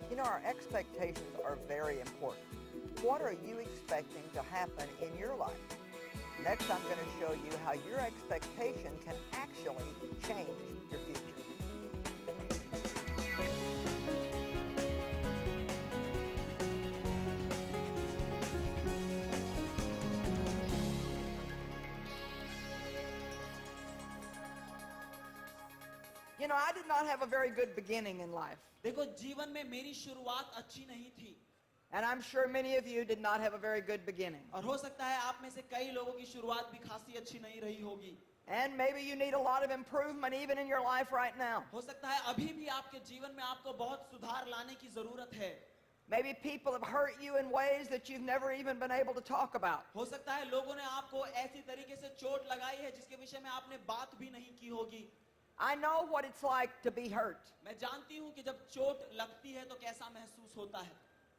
You know, our expectations are very important. What are you expecting to happen in your life? Next, I'm going to show you how your expectation can actually change your future. You know, I did not have a very good beginning in life. देखो, जीवन में मेरी शुरुआत अच्छी नहीं थी And I'm sure many of you did not have a very good beginning. और हो सकता है आप में से कई लोगों की शुरुआत भी खासी अच्छी नहीं रही होगी. And maybe you need a lot of improvement even in your life right now. हो सकता है अभी भी आपके जीवन में आपको बहुत सुधार लाने की जरूरत है. Maybe people have hurt you in ways that you've never even been able to talk about. हो सकता है लोगों ने आपको ऐसी तरीके से चोट लगाई है जिसके विषय में आपने बात भी नहीं की होगी. I know what it's like to be hurt. मैं जानती हूँ कि जब चोट लगती है तो कैसा महसूस होता है.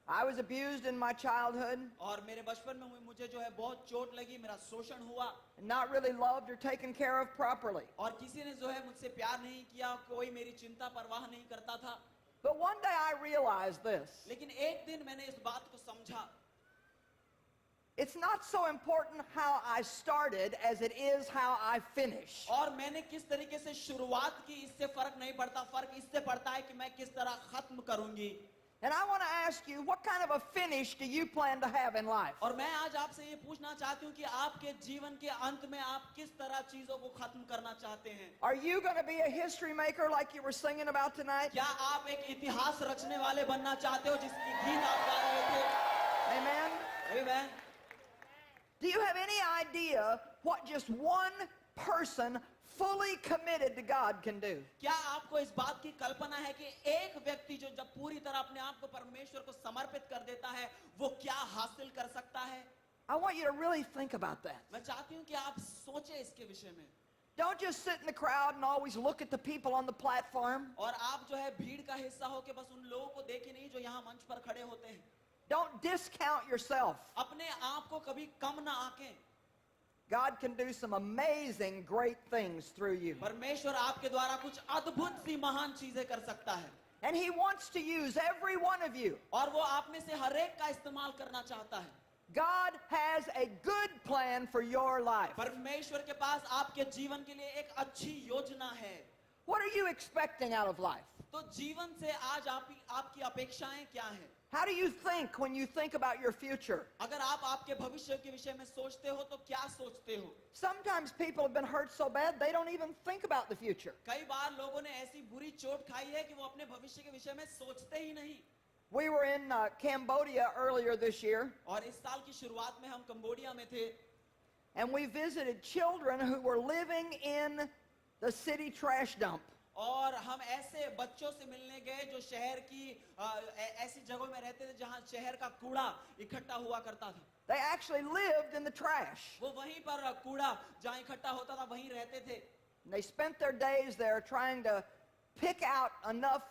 I was abused in my childhood. और मेरे बचपन में मुझे जो है बहुत चोट लगी, मेरा शोषण हुआ. Not really loved or taken care of properly. और किसी ने जो है मुझसे प्यार नहीं किया, कोई मेरी चिंता परवाह नहीं करता था. But one day I realized this. लेकिन एक दिन मैंने इस बात को समझा. It's not so important how I started as it is how I finish. और मैंने किस तरीके से शुरुआत की इससे फर्क नहीं पड़ता, फर्क इससे पड़ता है कि मैं किस तरह खत्म करूंगी. And I want to ask you, what kind of a finish do you plan to have in life? और मैं आज आपसे ये पूछना चाहती हूँ कि आपके जीवन के अंत में आप किस तरह चीजों को खत्म करना चाहते हैं. Are you going to be a history maker like you were singing about tonight? क्या आप एक इतिहास रचने वाले बनना चाहते हो जिसकी गीत आप गा रहे थे? Amen? Amen. Do you have any idea what just one person fully committed to God can do? क्या आपको इस बात की कल्पना है कि एक व्यक्ति जो जब पूरी तरह अपने आप को परमेश्वर को समर्पित कर देता है वो क्या हासिल कर सकता है? I want you to really think about that. मैं चाहती हूँ कि आप सोचें इसके विषय में. Don't just sit in the crowd and always look at the people on the platform. और आप जो है भीड़ का हिस्सा हो के बस उन लोगों को देखे नहीं जो यहाँ मंच पर खड़े होते हैं. Don't discount yourself. अपने आप को कभी कम ना आंकें. God can do some amazing, great things through you. परमेश्वर आपके द्वारा कुछ अद्भुत सी महान चीजें कर सकता है. And He wants to use every one of you. और वो आप में से हर एक का इस्तेमाल करना चाहता है. God has a good plan for your life. परमेश्वर के पास आपके जीवन के लिए एक अच्छी योजना है. What are you expecting out of life? तो जीवन से आज आपकी अपेक्षाएं क्या हैं? How do you think when you think about your future? अगर आप आपके भविष्य के विषय में सोचते हो तो क्या सोचते हो? Sometimes people have been hurt so bad they don't even think about the future. कई बार लोगों ने ऐसी बुरी चोट खाई है कि वो अपने भविष्य के विषय में सोचते ही नहीं. We were in Cambodia earlier this year. और इस साल की शुरुआत में हम कंबोडिया में थे. And we visited children who were living in the city trash dump. और हम ऐसे बच्चों से मिलने गए जो शहर की ऐसी जगहों में रहते थे जहां शहर का कूड़ा इकट्ठा हुआ करता था. They actually lived in the trash. वो वहीं पर कूड़ा जहां इकट्ठा होता था वहीं रहते थे. And they spent their days there trying to pick out enough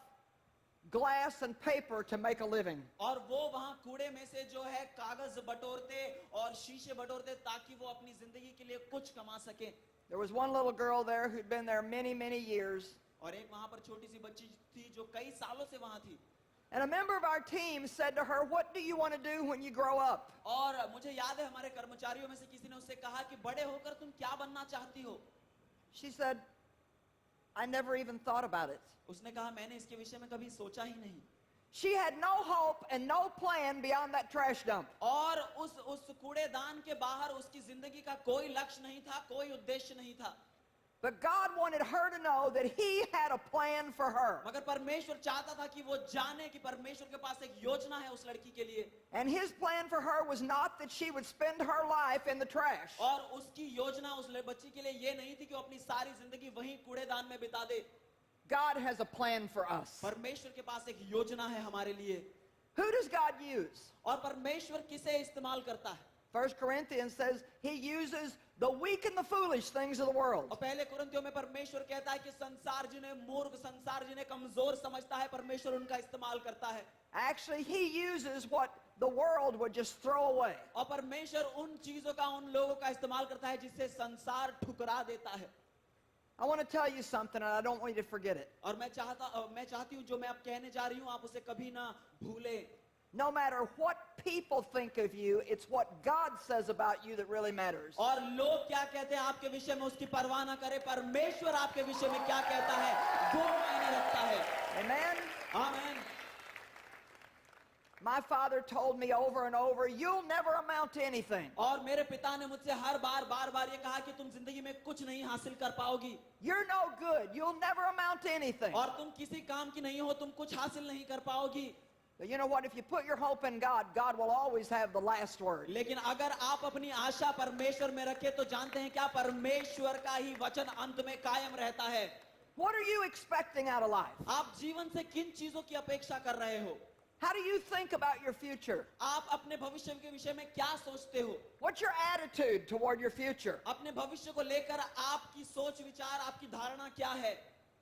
glass and paper to make a living. और वो वहां कूड़े में से जो है कागज बटोरते और शीशे बटोरते ताकि वो अपनी जिंदगी के लिए कुछ कमा सके. There was one little girl there who'd been there many, many years. और एक वहां पर छोटी सी बच्ची थी जो कई सालों से वहां थी. And a member of our team said to her, "What do you want to do when you grow up?" और मुझे याद है हमारे कर्मचारियों में से किसी ने उससे कहा कि बड़े होकर तुम क्या बनना चाहती हो? She said, "I never even thought about it." उसने कहा मैंने इसके विषय में कभी सोचा ही नहीं. She had no hope and no plan beyond that trash dump. और उस कूड़ेदान के बाहर उसकी जिंदगी का कोई लक्ष्य नहीं था, कोई उद्देश्य नहीं था. But God wanted her to know that He had a plan for her. मगर परमेश्वर चाहता था कि वो जाने कि परमेश्वर के पास एक योजना है उस लड़की के लिए. And His plan for her was not that she would spend her life in the trash. और उसकी योजना उस बच्ची के लिए ये नहीं थी कि वो अपनी सारी जिंदगी वहीं कूड़ेदान में बिता दे. God has a plan for us. परमेश्वर के पास एक योजना है हमारे लिए. Who does God use? और परमेश्वर किसे इस्तेमाल करता है? 1 Corinthians says He uses the weak and the foolish things of the world. और पहले कुरिन्थियों में परमेश्वर कहता है कि संसार जिन्हें मूर्ख, संसार जिन्हें कमजोर समझता है, परमेश्वर उनका इस्तेमाल करता है. Actually, He uses what the world would just throw away. और परमेश्वर उन चीजों का, उन लोगों का इस्तेमाल करता है जिससे संसार ठुकरा देता है. I I want to tell you something, and I don't want you to forget it. और मैं चाहती हूँ जो मैं अब कहने जा रही हूँ आप उसे कभी ना भूले। No matter what people think of you, it's what God says about you that really matters. और लोग क्या कहते हैं आपके विषय में उसकी परवाह ना करे, परमेश्वर आपके विषय में क्या कहता है वो मायने रखता है। Amen? आमीन। My father told me over and over, you'll never amount to anything. और मेरे पिता ने मुझसे हर बार ये कहा कि तुम जिंदगी में कुछ नहीं हासिल कर पाओगी। You're no good. You'll never amount to anything. और तुम किसी काम की नहीं हो, तुम कुछ हासिल नहीं कर पाओगी। But you know what? If you put your hope in God, God will always have the last word. लेकिन अगर आप अपनी आशा परमेश्वर में रखें तो जानते हैं क्या परमेश्वर का ही वचन अंत में कायम रहता है। What are you expecting out of life? आप जीवन से किन चीजों की अपेक्षा कर रहे हो? How do you think about your future? आप अपने भविष्य के विषय में क्या सोचते हो? What's your attitude toward your future? अपने भविष्य को लेकर आपकी सोच विचार, आपकी धारणा क्या है?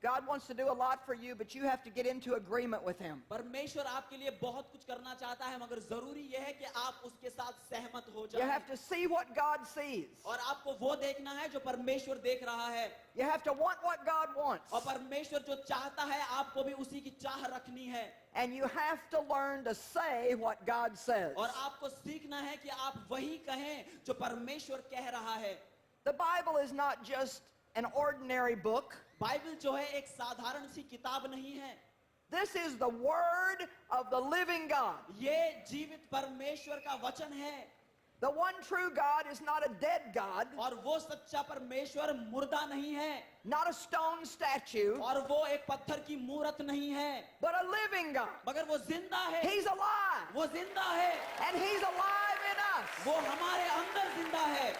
God wants to do a lot for you, but you have to get into agreement with Him. परमेश्वर आपके लिए बहुत कुछ करना चाहता है, मगर जरूरी यह है कि आप उसके साथ सहमत हो You जाएं। have to see what God sees. और आपको वो देखना है जो परमेश्वर देख रहा है। You have to want what God wants. और परमेश्वर जो चाहता है आपको भी उसी की चाह रखनी है। And you have to learn to say what God says. और आपको सीखना है कि आप वही कहें जो परमेश्वर कह रहा है। The Bible is not just an ordinary book. Bible जो है एक साधारण सी किताब नहीं है। This is the word of the living God. ये जीवित परमेश्वर का वचन है। The one true God is not a dead God, और वो सच्चा परमेश्वर मुर्दा नहीं है, not a stone statue, और वो एक पत्थर की मूरत नहीं है, but a living God. मगर वो जिंदा है। He's alive, वो जिंदा है, and He's alive in us. वो हमारे अंदर जिंदा है।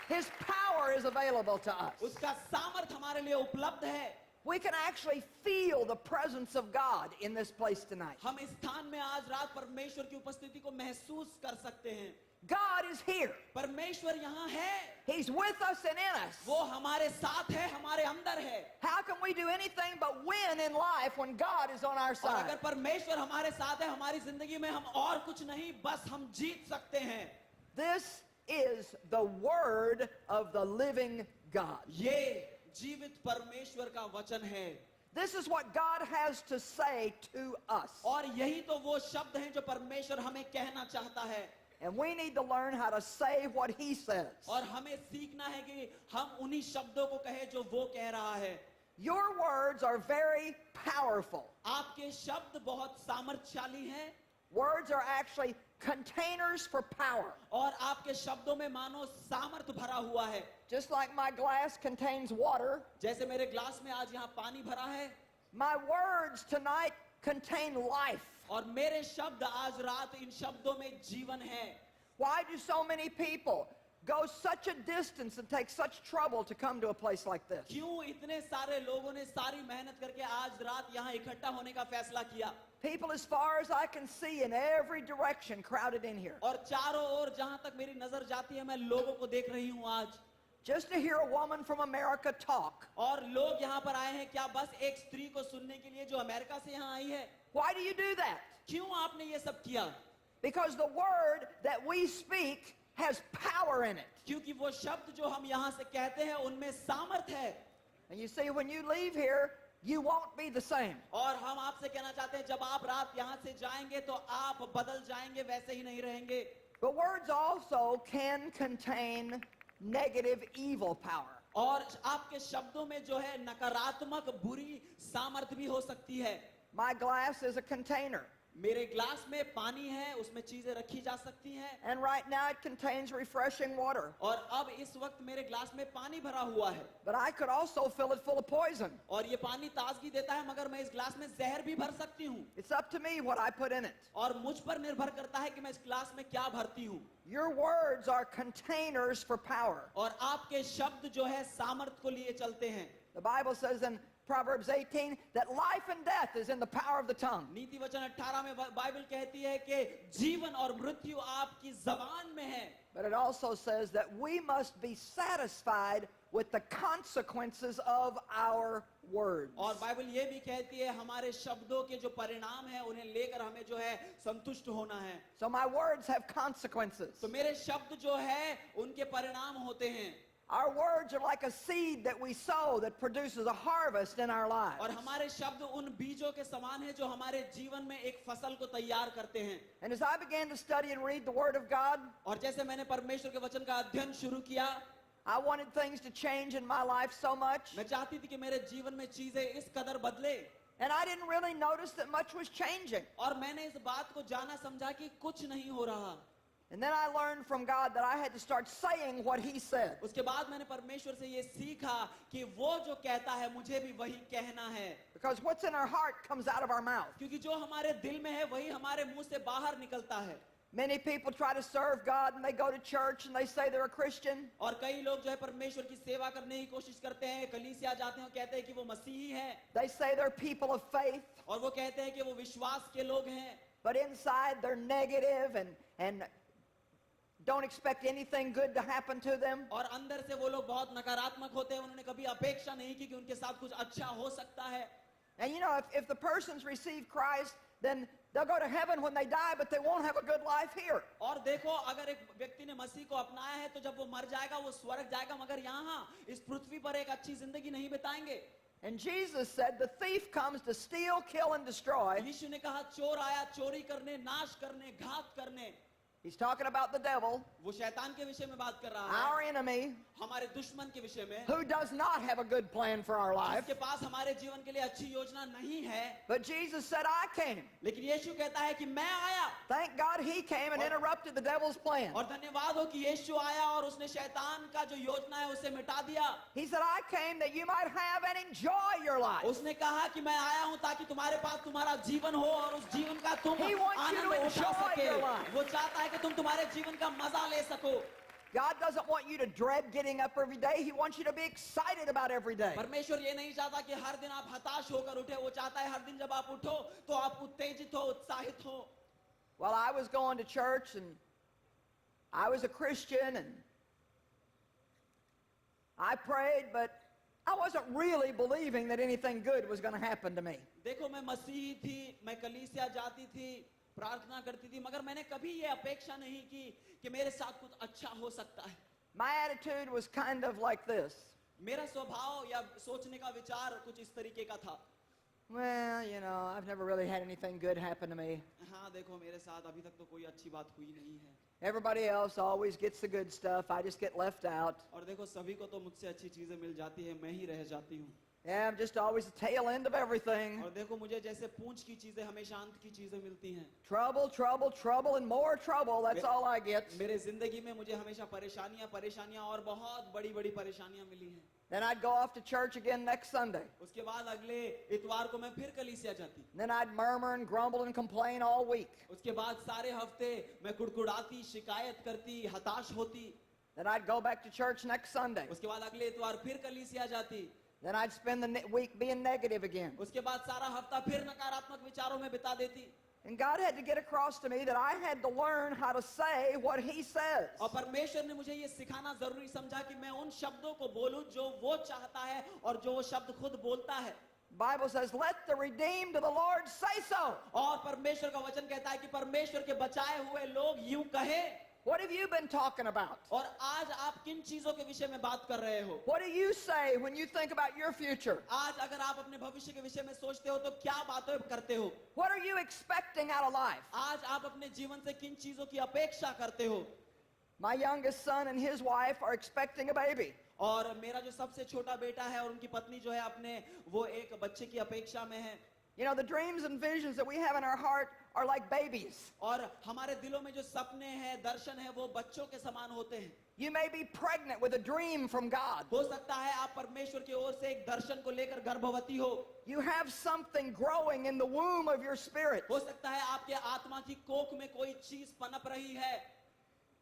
His power is available to us. उसका सामर्थ हमारे लिए उपलब्ध है। We can actually feel the presence of God in this place tonight. हम इस स्थान में आज रात परमेश्वर की उपस्थिति को महसूस कर सकते हैं। God is here. परमेश्वर यहाँ है। He's with us and in us. वो हमारे साथ है, हमारे अंदर है। How can we do anything but win in life when God is on our और side? अगर परमेश्वर हमारे साथ है हमारी जिंदगी में, हम और कुछ नहीं, बस हम जीत सकते हैं। This is the word of the living God. ये जीवित परमेश्वर का वचन है। This is what God has to say to us. और यही तो वो शब्द हैं जो परमेश्वर हमें कहना चाहता है। And we need to learn how to say what He says. और हमें सीखना है कि हम उन्हीं शब्दों को कहें जो वो कह रहा है। Your words are very powerful. आपके शब्द बहुत सामर्थ्यशाली हैं। Words are actually containers for power. और आपके शब्दों में मानो सामर्थ भरा हुआ है। Just like my glass contains water, जैसे मेरे ग्लास में आज यहाँ पानी भरा है, my words tonight contain life. और मेरे शब्द आज रात इन शब्दों में जीवन है। Why do so many people go such a distance and take such trouble to come to a place like this? क्यों इतने सारे लोगों ने सारी मेहनत करके आज रात यहाँ इकट्ठा होने का फैसला किया? People as far as I can see in every direction crowded in here. और चारों ओर जहां तक मेरी नजर जाती है मैं लोगों को देख रही हूँ आज। Just to hear a woman from America talk. और लोग यहाँ पर आए हैं क्या बस एक स्त्री को सुनने के लिए जो अमेरिका से यहाँ आई है? Why do you do that? क्यों आपने ये सब किया? Because the word that we speak has power in it. क्योंकि वो शब्द जो हम यहाँ से कहते हैं उनमें सामर्थ है। And you see, when you leave here, you won't be the same. और हम आपसे कहना चाहते हैं जब आप रात यहाँ से जाएंगे तो आप बदल जाएंगे, वैसे ही नहीं रहेंगे। But words also can contain negative evil power. और आपके शब्दों में जो है नकारात्मक बुरी सामर्थ भी हो सकती है। My glass is a container. मेरे ग्लास में पानी है, उसमें चीजें रखी जा सकती हैं। And right now it contains refreshing water. और अब इस वक्त मेरे ग्लास में पानी भरा हुआ है। But I could also fill it full of poison. और ये पानी ताजगी देता है, मगर मैं इस ग्लास में जहर भी भर सकती हूँ। It's up to me what I put in it. और मुझ पर निर्भर करता है कि मैं इस ग्लास में क्या भरती हूँ। Your words are containers for power. और आपके शब्द जो है सामर्थ को लिए चलते हैं। The Bible says in Proverbs 18 that life and death is in the power of the tongue. नीति वचन 18 में बाइबल कहती है कि जीवन और मृत्यु आपकी जबान में है। But it also says that we must be satisfied with the consequences of our words. और बाइबल ये भी कहती है हमारे शब्दों के जो परिणाम है उन्हें लेकर हमें जो है संतुष्ट होना है। So my words have consequences. तो मेरे शब्द जो है उनके परिणाम होते हैं। Our words are like a seed that we sow that produces a harvest in our lives. और हमारे शब्द उन बीजों के समान हैं जो हमारे जीवन में एक फसल को तैयार करते हैं। And as I began to study and read the Word of God, और जैसे मैंने परमेश्वर के वचन का अध्ययन शुरू किया, I wanted things to change in my life so much. मैं चाहती थी कि मेरे जीवन में चीजें इस कदर बदले, And I didn't really notice that much was changing. और मैंने इस बात को जाना समझा कि कुछ नहीं हो रहा। And then I learned from God that I had to start saying what He said. उसके बाद मैंने परमेश्वर से ये सीखा कि वो जो कहता है मुझे भी वही कहना है, Because what's in our heart comes out of our mouth. क्योंकि जो हमारे दिल में है वही हमारे मुंह से बाहर निकलता है। Many people try to serve God and they go to church and they say they're a Christian. और कई लोग जो है परमेश्वर की सेवा करने की कोशिश करते हैं, कलीसिया जाते हैं और कहते हैं कि वो मसीही है, They say they're people of faith, और वो कहते हैं कि वो विश्वास के लोग हैं, but inside they're negative and don't expect anything good to happen to them. और अंदर से वो लोग बहुत नकारात्मक होते हैं। उन्होंने कभी अपेक्षा नहीं की कि उनके साथ कुछ अच्छा हो सकता है। And you know, if the person's received Christ, then they'll go to heaven when they die, but they won't have a good life here. और देखो, अगर एक व्यक्ति ने मसीह को अपनाया है तो जब वो मर जाएगा वो स्वर्ग जाएगा, मगर यहाँ इस पृथ्वी पर एक अच्छी जिंदगी नहीं बिताएंगे। And Jesus said, the thief comes to steal, kill, and destroy. यीशु ने कहा चोर आया चोरी करने, नाश करने, घात करने। He's talking about the devil, वो शैतान के विषय में बात कर रहा है, our enemy, हमारे दुश्मन के विषय में, who does not have a good plan for our life. जिसके पास हमारे जीवन के लिए अच्छी योजना नहीं है। But Jesus said, I came. लेकिन यीशु कहता है कि मैं आया, Thank God He came and interrupted the devil's plan. और धन्यवाद हो कि यीशु आया और उसने शैतान का जो योजना है उसे मिटा दिया। He said, I came that you might have and enjoy your life. उसने कहा कि मैं आया हूं ताकि तुम्हारे पास तुम्हारा जीवन हो और उस जीवन का तुम He wants you to आनंद उठा enjoy सके। your life. वो चाहता है कि तुम तुम्हारे जीवन का मजा ले सको। God doesn't want you to dread getting up every day. He wants you to be excited about every day. परमेश्वर ये नहीं चाहता कि हर दिन आप हताश होकर उठे, वो चाहता है हर दिन जब आप उठो तो आप उत्तेजित हो, उत्साहित हो। Well, I was going to church and I was a Christian and I prayed, but I wasn't really believing that anything good was going to happen to me. देखो, मैं मसीही थी, मैं कलीसिया जाती थी, प्रार्थना करती थी, मगर मैंने कभी ये अपेक्षा नहीं की कि मेरे साथ कुछ अच्छा हो सकता है। My attitude was kind of like this. मेरा स्वभाव या सोचने का विचार कुछ इस तरीके का था। Well, you know, I've never really had anything good happen to me. हाँ देखो, मेरे साथ अभी तक तो कोई अच्छी बात हुई नहीं है। Everybody else always gets the good stuff. I just get left out. और देखो, सभी को तो मुझसे अच्छी चीजें मिल जाती है, मैं ही रह जाती हूँ। Yeah, I'm just always the tail end of everything. और देखो, मुझे जैसे पूंछ की चीजें हमेशा अंत की चीजें मिलती हैं। Trouble, trouble, trouble, and more trouble. That's all I get. मेरे जिंदगी में मुझे हमेशा परेशानियां परेशानियां और बहुत बड़ी बड़ी परेशानियां मिली हैं। Then I'd go off to church again next Sunday. उसके बाद अगले इतवार को मैं फिर कलीसिया जाती। Then I'd murmur and grumble and complain all week. उसके बाद सारे हफ्ते मैं कुड़कुड़ाती, शिकायत करती, हताश होती। Then I'd go back to church next Sunday. उसके बाद अगले इतवार फिर कलीसिया जाती। Then I'd spend the week being negative again. उसके बाद सारा हफ्ता फिर नकारात्मक विचारों में बिता देती। And God had to get across to me that I had to learn how to say what He says. और परमेश्वर ने मुझे ये सिखाना जरूरी समझा कि मैं उन शब्दों को बोलूं जो वो चाहता है और जो वो शब्द खुद बोलता है। Bible says, let the redeemed of the Lord say so. और परमेश्वर का वचन कहता है कि परमेश्वर के बचाए हुए लोग यूं कहे। What have you been talking about? और आज आप किन चीजों के विषय में बात कर रहे हो? What do you say when you think about your future? आज अगर आप अपने भविष्य के विषय में सोचते हो तो क्या बातें करते हो? What are you expecting out of life? आज आप अपने जीवन से किन चीजों की अपेक्षा करते हो? My youngest son and his wife are expecting a baby. और मेरा जो सबसे छोटा बेटा है और उनकी पत्नी जो है अपने वो एक बच्चे की अपेक्षा में है। You know, the dreams and visions that we have in our heart are like babies. और हमारे दिलों में जो सपने हैं, दर्शन है, वो बच्चों के समान होते हैं। You may be pregnant with a dream from God. हो सकता है आप परमेश्वर की ओर से एक दर्शन को लेकर गर्भवती हो। You have something growing in the womb of your spirit. हो सकता है आपके आत्मा की कोख में कोई चीज पनप रही है।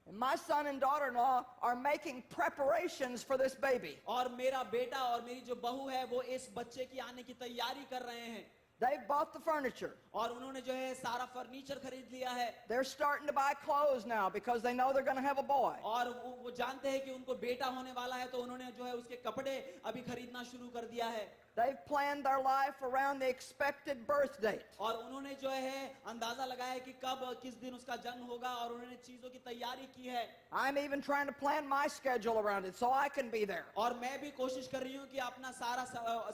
And my son and daughter-in-law are making preparations for this baby. और मेरा बेटा और मेरी जो बहू है वो इस बच्चे की आने की तैयारी कर रहे हैं। They've bought the furniture. और उन्होंने जो है सारा फर्नीचर खरीद लिया है। They're starting to buy clothes now because they know they're going to have a boy. और वो जानते हैं कि उनको बेटा होने वाला है, तो उन्होंने जो है उसके कपड़े अभी खरीदना शुरू कर दिया है। They've planned their life around the expected birth date. और उन्होंने जो है अंदाजा लगाया कि कब किस दिन उसका जन्म होगा और उन्होंने चीजों की तैयारी की है। I'm even trying to plan my schedule around it so I can be there. और मैं भी कोशिश कर रही हूँ कि अपना सारा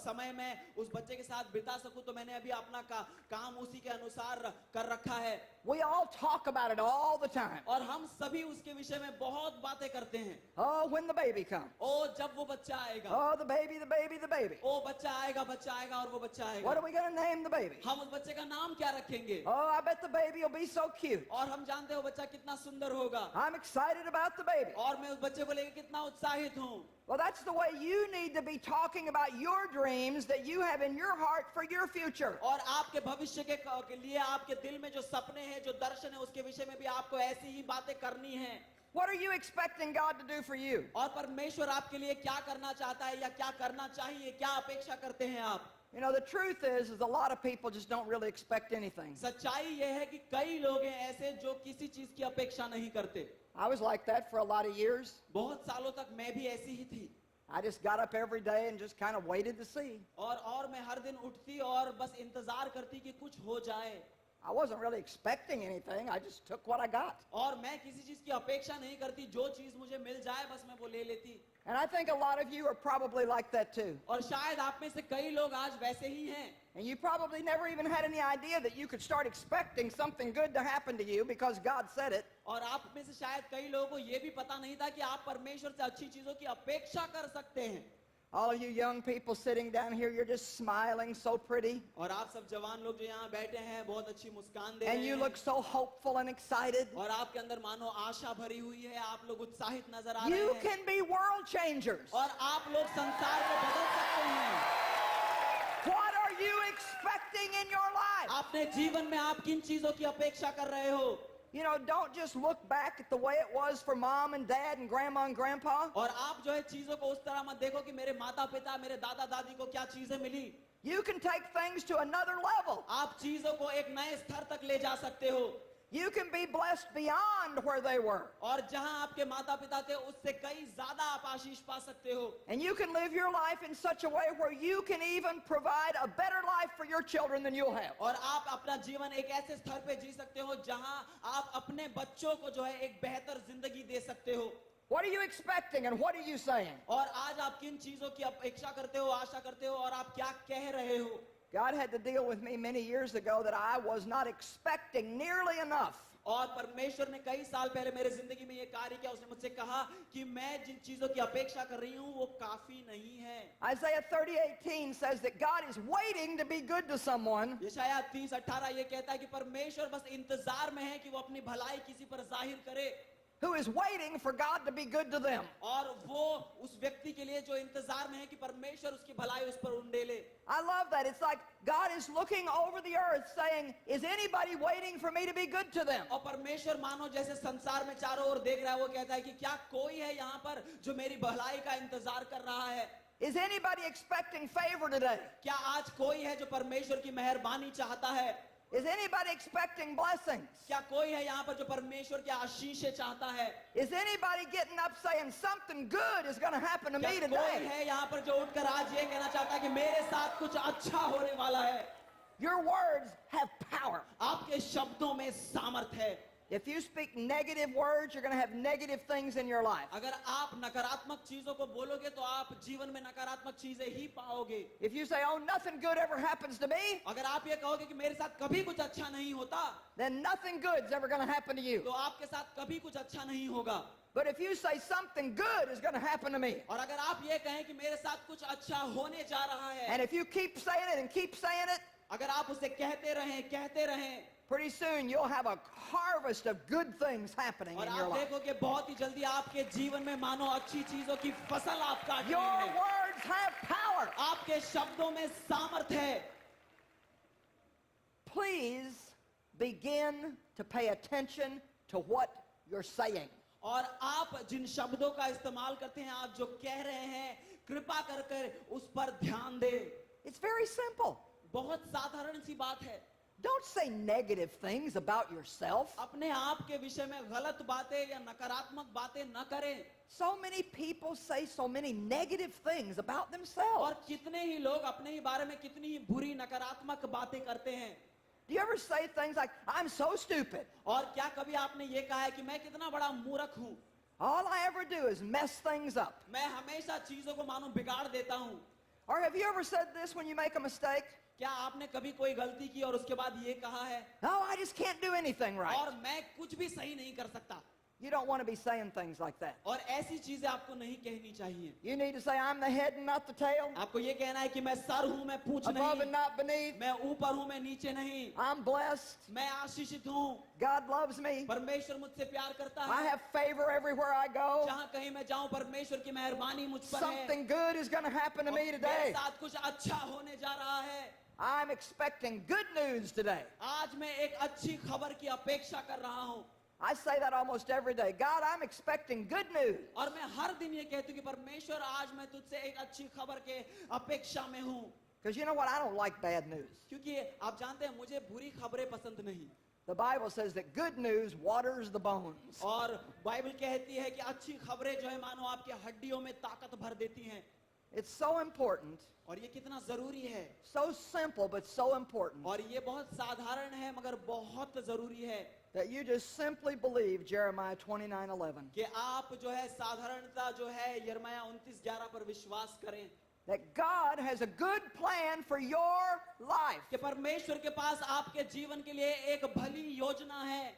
समय मैं उस बच्चे के साथ बिता सकूं, तो मैंने अभी अपना काम उसी के अनुसार कर रखा है। We all talk about it all the time. और हम सभी उसके विषय में बहुत बातें करते हैं। Oh, when the baby comes. ओ जब वो बच्चा आएगा, Oh, the baby, the baby, the baby. ओ बच्चा आएगा और वो बच्चा आएगा। What are we going to name the baby? हम उस बच्चे का नाम क्या रखेंगे? Oh, I bet the baby will be so cute. और हम जानते हो बच्चा कितना सुंदर होगा। I'm excited about the baby. और मैं उस बच्चे को लेकर कितना उत्साहित हूँ। Well, that's the way you need to be talking about your dreams that you have in your heart for your future. और आपके भविष्य के लिए आपके दिल में जो सपने हैं, जो दर्शन है, उसके विषय में भी आपको ऐसी ही बातें करनी है। What are you expecting God to do for you? और परमेश्वर आपके लिए क्या करना चाहता है या क्या करना चाहिए, क्या अपेक्षा करते हैं आप? You know, the truth is a lot of people just don't really expect anything. सच्चाई ये है कि कई लोग हैं ऐसे जो किसी चीज की अपेक्षा नहीं करते। I was like that for a lot of years. बहुत सालों तक मैं भी ऐसी ही थी। I just got up every day and just kind of waited to see. और मैं हर दिन उठती और बस इंतजार करती कि कुछ हो जाए। I wasn't really expecting anything. I just took what I got. और मैं किसी चीज की अपेक्षा नहीं करती, जो चीज मुझे मिल जाए बस मैं वो ले लेती। And I think a lot of you are probably like that too. और शायद आप में से कई लोग आज वैसे ही हैं। And you probably never even had any idea that you could start expecting something good to happen to you because God said it. और आप में से शायद कई लोगों को ये भी पता नहीं था कि आप परमेश्वर से अच्छी चीजों की अपेक्षा कर सकते हैं। All of you young people sitting down here, you're just smiling so pretty. और आप सब जवान लोग जो यहाँ बैठे हैं बहुत अच्छी मुस्कान दे रहे And you हैं। look so hopeful and excited. और आपके अंदर मानो आशा भरी हुई है, आप लोग उत्साहित नजर आ रहे You हैं। can be world changers. और आप लोग संसार को बदल सकते हैं। What are you expecting in your life? अपने जीवन में आप किन चीजों की अपेक्षा कर रहे हो? You know, don't just look back at the way it was for mom and dad and grandma and grandpa. और आप जो है चीजों को उस तरह मत देखो कि मेरे माता पिता, मेरे दादा दादी को क्या चीजें मिली। You can take things to another level. आप चीजों को एक नए स्तर तक ले जा सकते हो। You can be blessed beyond where they were. और जहां आपके माता पिता थे उससे कई ज्यादा आप आशीष पा सकते हो। And you can live your life in such a way where you can even provide a better life for your children than you'll have. और आप अपना जीवन एक ऐसे स्तर पे जी सकते हो जहां आप अपने बच्चों को जो है एक बेहतर जिंदगी दे सकते हो। What are you expecting and what are you saying? और आज आप किन चीजों की अपेक्षा करते हो, आशा करते हो और आप क्या कह रहे हो? God had to deal with me many years ago that I was not expecting nearly enough. और परमेश्वर ने कई साल पहले मेरे जिंदगी में ये कार्य किया। उसने मुझसे कहा कि मैं जिन चीजों की अपेक्षा कर रही हूँ वो काफी नहीं है। Isaiah 30:18 says that God is waiting to be good to someone. यशायाह 30:18 ये कहता है कि परमेश्वर बस इंतजार में है कि वो अपनी भलाई किसी पर जाहिर करे। Who is waiting for God to be good to them. और वो उस व्यक्ति के लिए जो इंतजार में है कि परमेश्वर उसकी भलाई उस पर उंडेले। I love that. It's like God is looking over the earth saying, is anybody waiting for me to be good to them? और परमेश्वर मानो जैसे संसार में चारों ओर देख रहा है, वो कहता है कि क्या कोई है यहाँ पर जो मेरी भलाई का इंतजार कर रहा है? Is anybody expecting favor today? क्या आज कोई है जो परमेश्वर की मेहरबानी चाहता है? Is anybody expecting blessings? क्या कोई है यहाँ पर जो परमेश्वर की आशीष चाहता है? Is anybody getting up saying something good is going to happen to क्या me कोई today? है यहाँ पर जो उठकर आज ये कहना चाहता है कि मेरे साथ कुछ अच्छा होने वाला है? Your words have power. आपके शब्दों में सामर्थ है। If you speak negative words, you're going to have negative things in your life. अगर आप नकारात्मक चीजों को बोलोगे तो आप जीवन में नकारात्मक चीजें ही पाओगे। If you say, oh, nothing good ever happens to me, अगर आप ये कहोगे कि मेरे साथ कभी कुछ अच्छा नहीं होता, then nothing good is ever going to happen to you. तो आपके साथ कभी कुछ अच्छा नहीं होगा। But if you say something good is going to happen to me, और अगर आप ये कहें कि मेरे साथ कुछ अच्छा होने जा रहा है, and if you keep saying it and keep saying it, अगर आप उसे कहते रहें, pretty soon you'll have a harvest of good things happening और in your आप life. देखोगे बहुत ही जल्दी आपके जीवन में मानो अच्छी चीजों की फसल आप काटने Your हैं। words have power. आपके शब्दों में सामर्थ है। Please begin to pay attention to what you're saying. और आप जिन शब्दों का इस्तेमाल करते हैं, आप जो कह रहे हैं, कृपा कर उस पर ध्यान दें। It's very simple. बहुत साधारण सी बात है। Don't say negative things about yourself. अपने आप के विषय में गलत बातें या नकारात्मक बातें न करें। So many people say so many negative things about themselves. और कितने ही लोग अपने ही बारे में कितनी ही बुरी नकारात्मक बातें करते हैं। Do you ever say things like, I'm so stupid? और क्या कभी आपने ये कहा है कि मैं कितना बड़ा मूर्ख हूँ? All I ever do is mess things up. मैं हमेशा चीजों को मानो बिगाड़ देता हूँ। Or have you ever said this when you make a mistake? क्या आपने कभी कोई गलती की और उसके बाद ये कहा है, No, I just can't do anything right. और मैं कुछ भी सही नहीं कर सकता? You don't want to be saying things like that. और ऐसी चीजें आपको नहीं कहनी चाहिए। You need to say, I'm the head and not the tail, आपको ये कहना है कि मैं सर हूँ, मैं पूंछ above and नहीं, not beneath. मैं ऊपर हूँ, मैं नीचे नहीं, I'm blessed. मैं आशीषित हूँ, God loves me. परमेश्वर मुझसे प्यार करता I है, have favor everywhere I go. जहाँ कहीं मैं जाऊँ परमेश्वर की मेहरबानी मुझ पर है, Something good is going to happen to और me मेरे today. साथ कुछ अच्छा होने जा रहा है। I'm expecting good news today. आज मैं एक अच्छी खबर की अपेक्षा कर रहा हूँ, I say that almost every day. God, I'm expecting good news. और मैं हर दिन ये कहती हूँ कि परमेश्वर आज मैं तुझसे एक अच्छी खबर के अपेक्षा में हूँ, Because you know what? I don't like bad news. क्योंकि आप जानते हैं मुझे बुरी खबरें पसंद नहीं। The Bible says that good news waters the bones. और बाइबल कहती है कि अच्छी खबरें जो है मानो आपके हड्डियों में ताकत भर देती हैं। It's so important, और ये कितना जरूरी है, so simple, but so important, और ये बहुत साधारण है मगर बहुत जरूरी है that you just simply believe Jeremiah 29:11. कि आप जो है साधारणता जो है यिर्मयाह 29:11 पर विश्वास करें That God has a good plan for your life. कि परमेश्वर के पास आपके जीवन के लिए एक भली योजना है।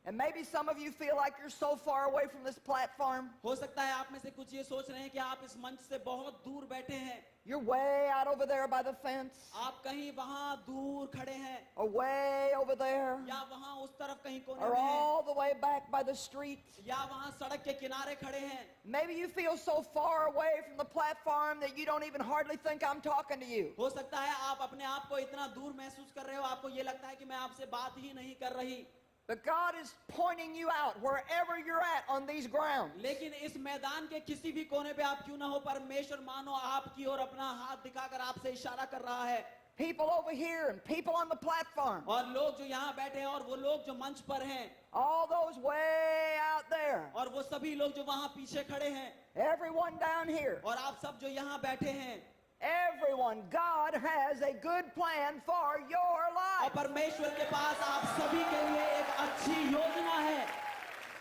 And maybe some of you feel like you're so far away from this platform. हो सकता है आप में से कुछ ये सोच रहे हैं कि आप इस मंच से बहुत दूर बैठे हैं, You're way out over there by the fence, आप कहीं वहां दूर खड़े हैं, or way over there, या वहां उस तरफ कहीं कोने or में हैं, all the way back by the street. या वहां सड़क के किनारे खड़े हैं। Maybe you feel so far away from the platform that you don't even hardly think I'm talking to you. हो सकता है आप अपने आप को इतना दूर महसूस कर रहे हो, आपको ये लगता है कि मैं आपसे बात ही नहीं कर रही, But God is pointing you out wherever you're at on these grounds. लेकिन इस मैदान के किसी भी कोने पे आप क्यों ना हो, परमेश्वर मानो आपकी ओर अपना हाथ दिखाकर आपसे इशारा कर रहा है। People over here and people on the platform. और लोग जो यहाँ बैठे हैं और वो लोग जो मंच पर हैं, All those way out there. और वो सभी लोग जो वहाँ पीछे खड़े हैं, Everyone down here. और आप सब जो यहाँ बैठे हैं, Everyone. God has a good plan for your और life. परमेश्वर के पास आप सभी के लिए एक अच्छी योजना है।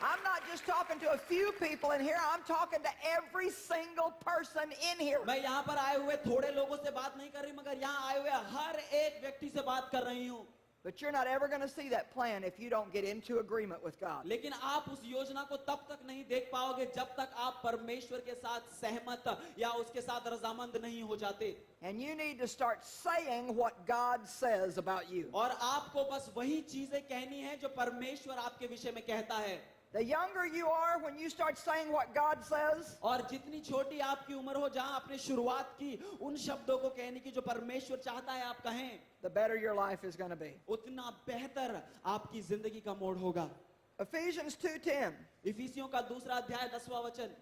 I'm not just talking to a few people in here. I'm talking to every single person in here. मैं यहाँ पर आए हुए थोड़े लोगों से बात नहीं कर रही, मगर यहाँ आए हुए हर एक व्यक्ति से बात कर रही हूँ। But you're not ever going to see that plan if you don't get into agreement with God. लेकिन आप उस योजना को तब तक नहीं देख पाओगे जब तक आप परमेश्वर के साथ सहमत या उसके साथ रजामंद नहीं हो जाते। And you need to start saying what God says about you. और आपको बस वही चीजें कहनी है जो परमेश्वर आपके विषय में कहता है। The younger you are, when you start saying what God says, और जितनी छोटी आपकी उम्र हो, जहां आपने शुरुआत की उन शब्दों को कहने की जो परमेश्वर चाहता है आप कहें, the better your life is going to be. उतना बेहतर आपकी जिंदगी का मोड़ होगा। Ephesians 2:10. इफिसियों का 2 अध्याय 10वां वचन,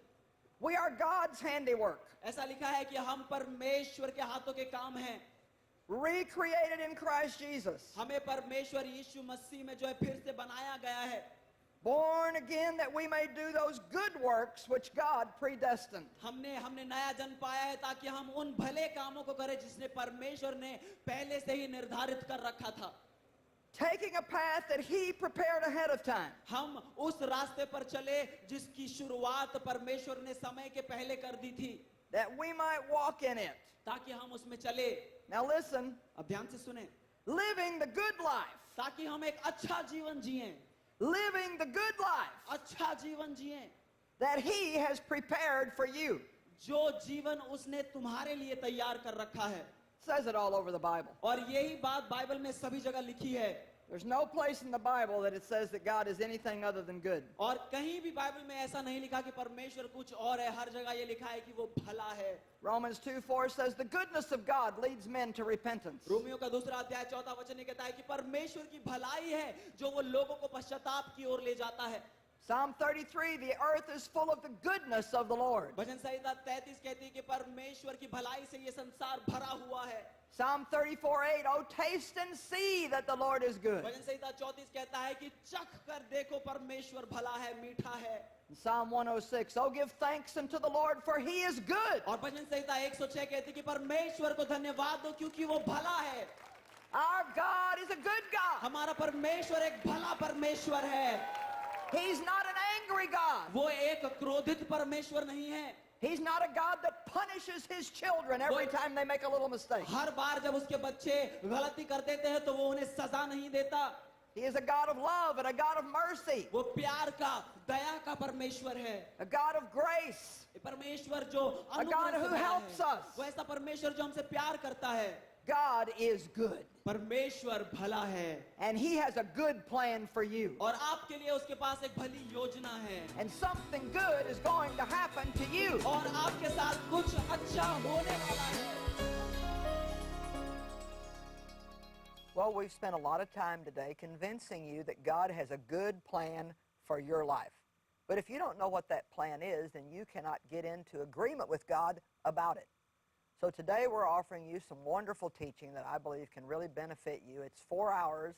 We are God's handiwork, ऐसा लिखा है कि हम परमेश्वर के हाथों के काम हैं, recreated in Christ Jesus, हमें परमेश्वर यीशु मसीह में जो है फिर से बनाया गया है, born again that we may do those good works which God predestined. हमने नया जन्म पाया है ताकि हम उन भले कामों को करें जिसने परमेश्वर ने पहले से ही निर्धारित कर रखा था। Taking a path that He prepared ahead of time. हम उस रास्ते पर चले जिसकी शुरुआत परमेश्वर ने समय के पहले कर दी थी, That we might walk in it. ताकि हम उसमें चले। Now listen, अब ध्यान से सुने, living the good life. ताकि हम एक अच्छा जीवन जिएं, Living the good life अच्छा जीवन जिएं, that He has prepared for you. जो जीवन उसने तुम्हारे लिए तैयार कर रखा है। Says it all over the Bible. और यही बात बाइबल में सभी जगह लिखी है, There's no place in the Bible that it says that God is anything other than good. और कहीं भी बाइबल में ऐसा नहीं लिखा कि परमेश्वर कुछ और है। हर जगह ये लिखा है कि वो भला है। Romans 2:4 says the goodness of God leads men to repentance. Romeo का 2 अध्याय 4वां वचन ये कहता है कि परमेश्वर की भलाई है जो वो लोगों को पश्चाताप की ओर ले जाता है। Psalm 33, the earth is full of the goodness of the Lord. भजन संहिता 33 कहती है कि परमेश्वर की भलाई से ये संसार भरा हुआ है। Psalm 34:8, oh, taste and see that the Lord is good. भजन संहिता 34 कहता है कि चख कर देखो परमेश्वर भला है, मीठा है। Psalm 106, oh, give thanks unto the Lord, for he is good. और भजन संहिता 106 कहती है कि परमेश्वर को धन्यवाद दो क्योंकि वो भला है। Our God is a good God. हमारा परमेश्वर एक भला परमेश्वर है। He's not an angry God. वो एक क्रोधित परमेश्वर नहीं है। He's not a God that punishes his children every time they make a little mistake. हर बार जब उसके बच्चे गलती कर देते हैं तो वो उन्हें सजा नहीं देता। He is a God of love and a God of mercy, वो प्यार का, दया का परमेश्वर है। a God of grace, परमेश्वर जो a God who helps us. वो ऐसा परमेश्वर जो हमसे प्यार करता है। God is good, परमेश्वर भला है and he has a good plan for you. और आपके लिए उसके पास एक भली योजना है And something good is going to happen to you. और आपके साथ कुछ अच्छा होने वाला है। Well, we've spent a lot of time today convincing you that God has a good plan for your life. But if you don't know what that plan is, then you cannot get into agreement with God about it. So today we're offering you some wonderful teaching that I believe can really benefit you. It's 4 hours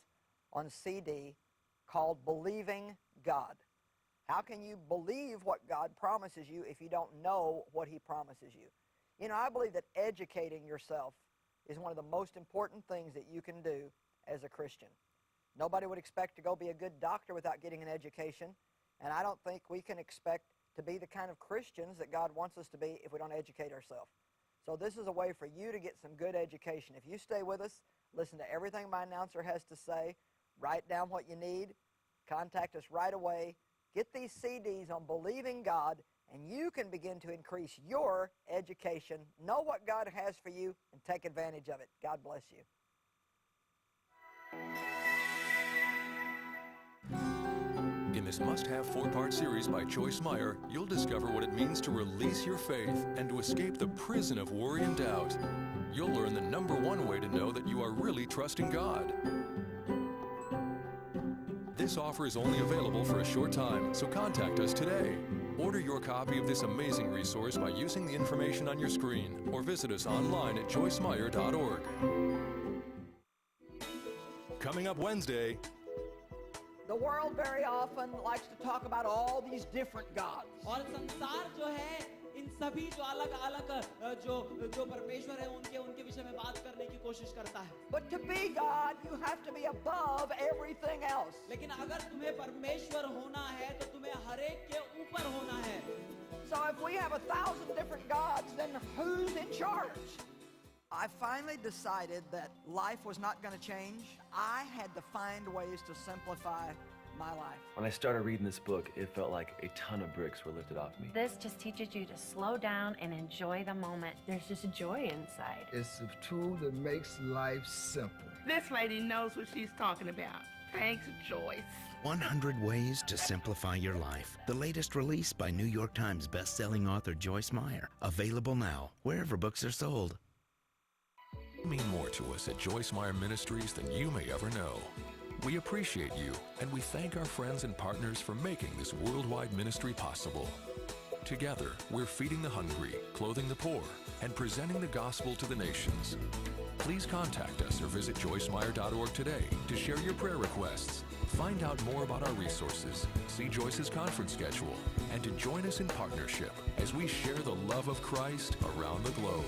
on CD called Believing God. How can you believe what God promises you if you don't know what he promises you? You know, I believe that educating yourself is one of the most important things that you can do as a Christian. Nobody would expect to go be a good doctor without getting an education, and I don't think we can expect to be the kind of Christians that God wants us to be if we don't educate ourselves. So this is a way for you to get some good education. If you stay with us, listen to everything my announcer has to say, write down what you need, contact us right away, get these CDs on Believing God, and you can begin to increase your education, know what God has for you, and take advantage of it. God bless you. In this must-have 4-part series by Joyce Meyer, you'll discover what it means to release your faith and to escape the prison of worry and doubt. You'll learn the #1 way to know that you are really trusting God. This offer is only available for a short time, so contact us today. Order your copy of this amazing resource by using the information on your screen or visit us online at joycemeyer.org. Coming up Wednesday, The world very often likes to talk about all these different gods. और संसार जो है इन सभी जो अलग-अलग जो परमेश्वर है उनके विषय में बात करने की कोशिश करता है। But to be God, you have to be above everything else. लेकिन अगर तुम्हें परमेश्वर होना है तो तुम्हें हर एक के ऊपर होना है। So if we have 1,000 different gods, then who's in charge? I finally decided that life was not going to change. I had to find ways to simplify my life. When I started reading this book, it felt like a ton of bricks were lifted off me. This just teaches you to slow down and enjoy the moment. There's just joy inside. It's a tool that makes life simple. This lady knows what she's talking about. Thanks, Joyce. 100 Ways to Simplify Your Life. The latest release by New York Times best-selling author Joyce Meyer. Available now, wherever books are sold. mean more to us at Joyce Meyer Ministries than you may ever know. We appreciate you, and we thank our friends and partners for making this worldwide ministry possible. Together, we're feeding the hungry, clothing the poor, and presenting the gospel to the nations. Please contact us or visit joycemeyer.org today to share your prayer requests, find out more about our resources, see Joyce's conference schedule, and to join us in partnership as we share the love of Christ around the globe.